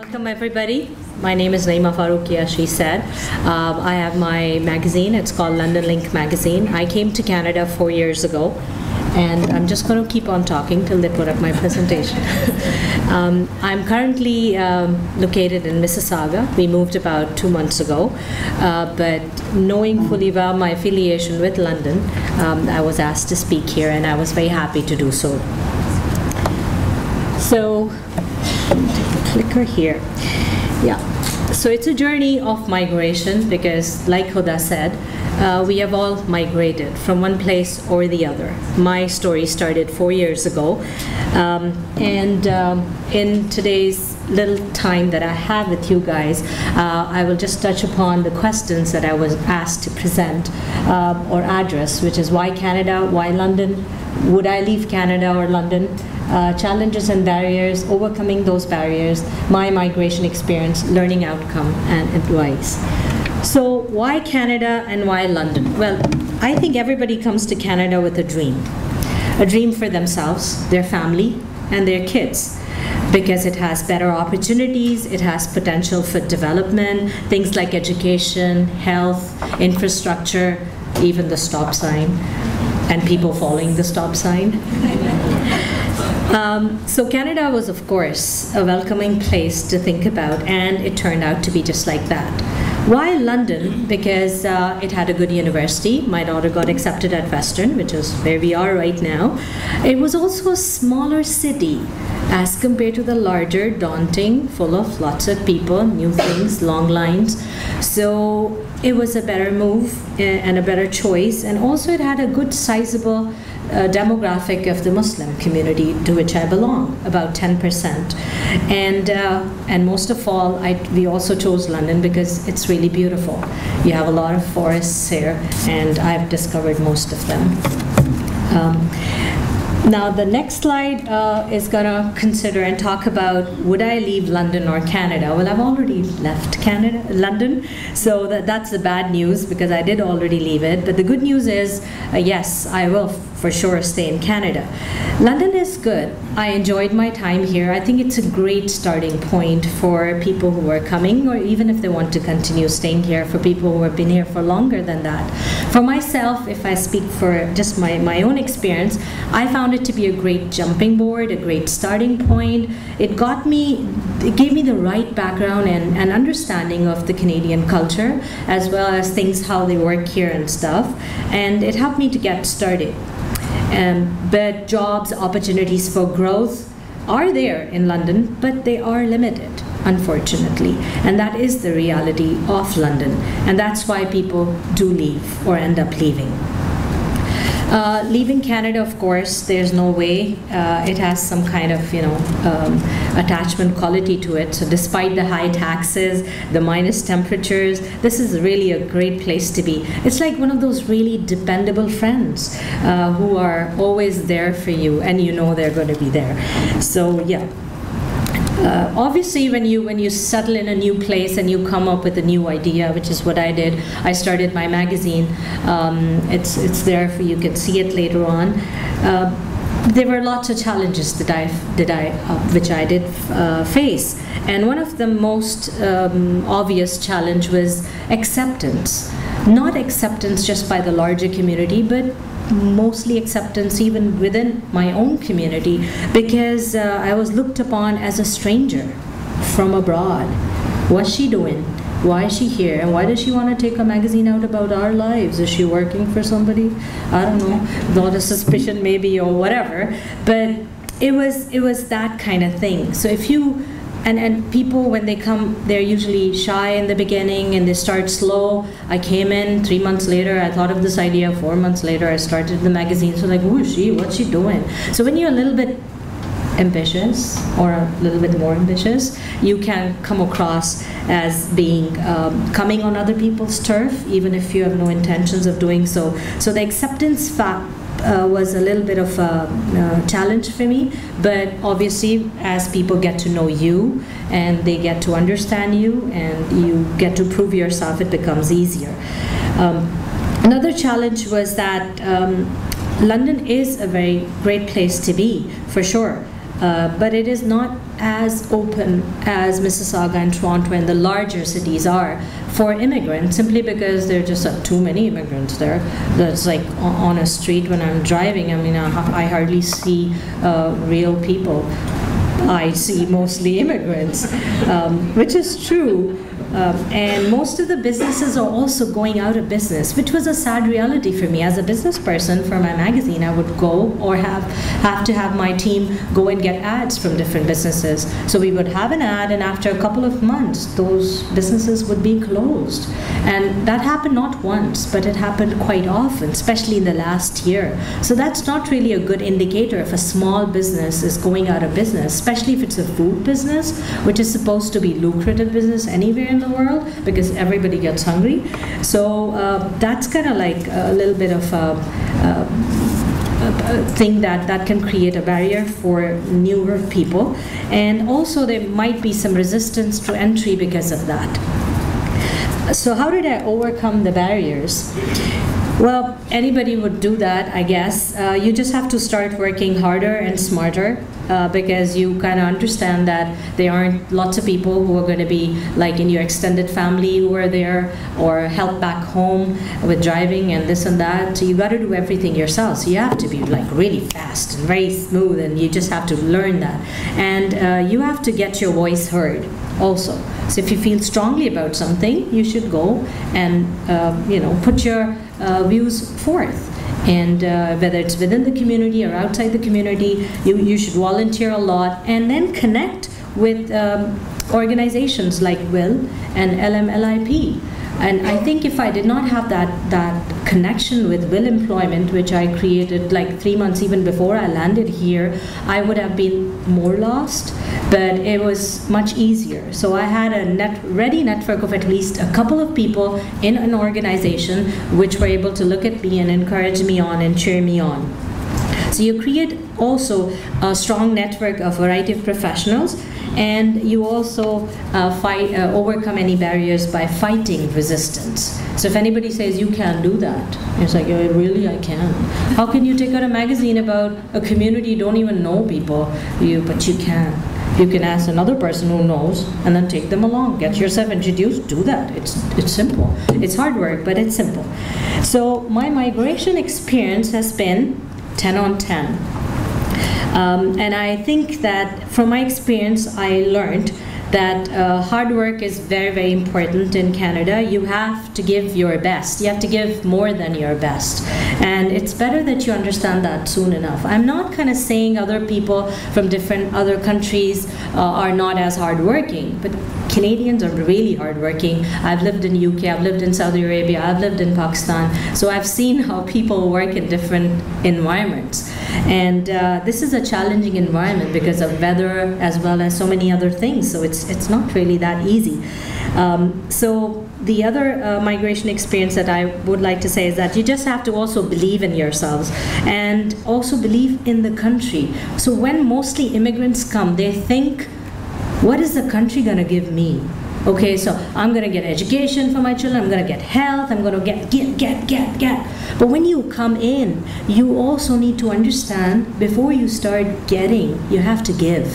Welcome everybody. My name is Naeema Farooqi, as she said. I have my magazine. It's called London Link Magazine. I came to Canada 4 years ago, and I'm just going to keep on talking till they put up my presentation. I'm currently located in Mississauga. We moved about 2 months ago, but knowing fully well my affiliation with London, I was asked to speak here, and I was very happy to do so. So, clicker here. Yeah, so it's a journey of migration because, like Huda said, we have all migrated from one place or the other. My story started 4 years ago, and in today's little time that I have with you guys, I will just touch upon the questions that I was asked to present or address, which is why Canada, why London, would I leave Canada or London? Challenges and barriers, overcoming those barriers, my migration experience, learning outcome, and advice. So why Canada and why London? Well, I think everybody comes to Canada with a dream for themselves, their family, and their kids, because it has better opportunities, it has potential for development, things like education, health, infrastructure, even the stop sign, and people following the stop sign. So Canada was, of course, a welcoming place to think about, and it turned out to be just like that. Why London? Because it had a good university. My daughter got accepted at Western, which is where we are right now. It was also a smaller city as compared to the larger, daunting, full of lots of people, new things, long lines. So it was a better move and a better choice, and also it had a good sizable demographic of the Muslim community to which I belong, about 10%. And most of all, we also chose London because it's really beautiful. You have a lot of forests here, and I've discovered most of them. Now the next slide is going to consider and talk about, would I leave London or Canada? Well, I've already left London, so that's the bad news because I did already leave it. But the good news is, yes, I will for sure stay in Canada. London is good. I enjoyed my time here. I think it's a great starting point for people who are coming, or even if they want to continue staying here, for people who have been here for longer than that. For myself, if I speak for just my own experience, I found it to be a great jumping board, a great starting point. It gave me the right background and understanding of the Canadian culture, as well as things, how they work here and stuff. And it helped me to get started. But jobs, opportunities for growth are there in London, but they are limited, unfortunately. And that is the reality of London. And that's why people do leave or end up leaving. Leaving Canada, of course, there's no way. It has some kind of, attachment quality to it. So despite the high taxes, the minus temperatures, this is really a great place to be. It's like one of those really dependable friends who are always there for you, and you know they're going to be there. So yeah. Obviously, when you settle in a new place and you come up with a new idea, which is what I did, I started my magazine. It's there for you can see it later on. There were lots of challenges which I did face, and one of the most obvious challenge was acceptance. Not acceptance just by the larger community, but mostly acceptance even within my own community, because I was looked upon as a stranger from abroad. What's she doing? Why is she here? And why does she want to take a magazine out about our lives? Is she working for somebody? I don't know. Not a suspicion maybe, or whatever. But it was that kind of thing. So if you and people, when they come, they're usually shy in the beginning and they start slow. I came in 3 months later, I thought of this idea. 4 months later, I started the magazine. So like, who is she? What's she doing? So when you're a little bit ambitious, or a little bit more ambitious, you can come across as being coming on other people's turf, even if you have no intentions of doing so. So the acceptance was a little bit of a challenge for me, but obviously as people get to know you and they get to understand you and you get to prove yourself, it becomes easier. Another challenge was that London is a very great place to be, for sure. but it is not as open as Mississauga and Toronto and the larger cities are for immigrants, simply because there just are too many immigrants there. That's like on a street when I'm driving, I mean, I hardly see real people. I see mostly immigrants, which is true. And most of the businesses are also going out of business, which was a sad reality for me. As a business person for my magazine, I would go or have to have my team go and get ads from different businesses. So we would have an ad, and after a couple of months, those businesses would be closed. And that happened not once, but it happened quite often, especially in the last year. So that's not really a good indicator if a small business is going out of business, especially if it's a food business, which is supposed to be lucrative business anywhere in the world because everybody gets hungry. So that's kind of like a little bit of a thing that can create a barrier for newer people. And also there might be some resistance to entry because of that. So how did I overcome the barriers? Well, anybody would do that, I guess. You just have to start working harder and smarter because you kind of understand that there aren't lots of people who are going to be like in your extended family who are there or help back home with driving and this and that. So you got to do everything yourself. So you have to be like really fast and very smooth, and you just have to learn that. And you have to get your voice heard also. So if you feel strongly about something, you should go and put your views forth. And whether it's within the community or outside the community, you should volunteer a lot, and then connect with organizations like WIL and LMLIP. And I think if I did not have that connection with WIL Employment, which I created like 3 months even before I landed here, I would have been more lost, but it was much easier. So I had a ready network of at least a couple of people in an organization which were able to look at me and encourage me on and cheer me on. So you create also a strong network of variety of professionals, and you also overcome any barriers by fighting resistance. So if anybody says you can't do that, it's like, oh, really, I can. How can you take out a magazine about a community you don't even know people? But you can. You can ask another person who knows and then take them along. Get yourself introduced, do that. It's simple. It's hard work, but it's simple. So my migration experience has been 10 on 10. And I think that from my experience, I learned that hard work is very, very important in Canada. You have to give your best. You have to give more than your best. And it's better that you understand that soon enough. I'm not kind of saying other people from different other countries are not as hardworking, but Canadians are really hardworking. I've lived in UK, I've lived in Saudi Arabia, I've lived in Pakistan, so I've seen how people work in different environments. And this is a challenging environment because of weather as well as so many other things, so it's not really that easy. So the other migration experience that I would like to say is that you just have to also believe in yourselves and also believe in the country. So when mostly immigrants come, they think, what is the country going to give me? Okay, so I'm going to get education for my children, I'm going to get health, I'm going to get. But when you come in, you also need to understand, before you start getting, you have to give.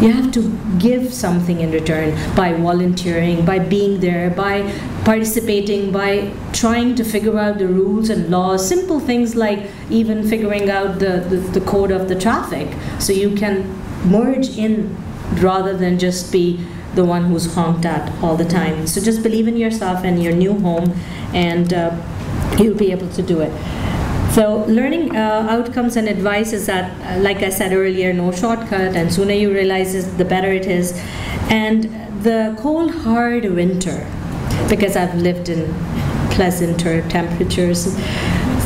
You have to give something in return by volunteering, by being there, by participating, by trying to figure out the rules and laws, simple things like even figuring out the code of the traffic, so you can merge in rather than just be the one who's honked at all the time. So just believe in yourself and your new home, and you'll be able to do it. So learning outcomes and advice is that, like I said earlier, no shortcut, and sooner you realize it, the better it is. And the cold, hard winter, because I've lived in pleasanter temperatures,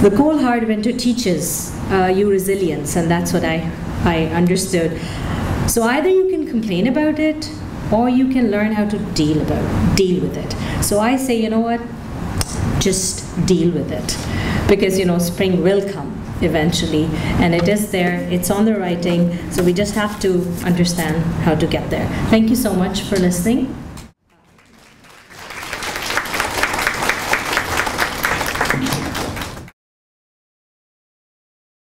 the cold, hard winter teaches you resilience, and that's what I understood. So either you can complain about it, or you can learn how to deal with it. So I say, you know what, just deal with it. Because spring will come eventually, and it is there, it's on the writing, so we just have to understand how to get there. Thank you so much for listening.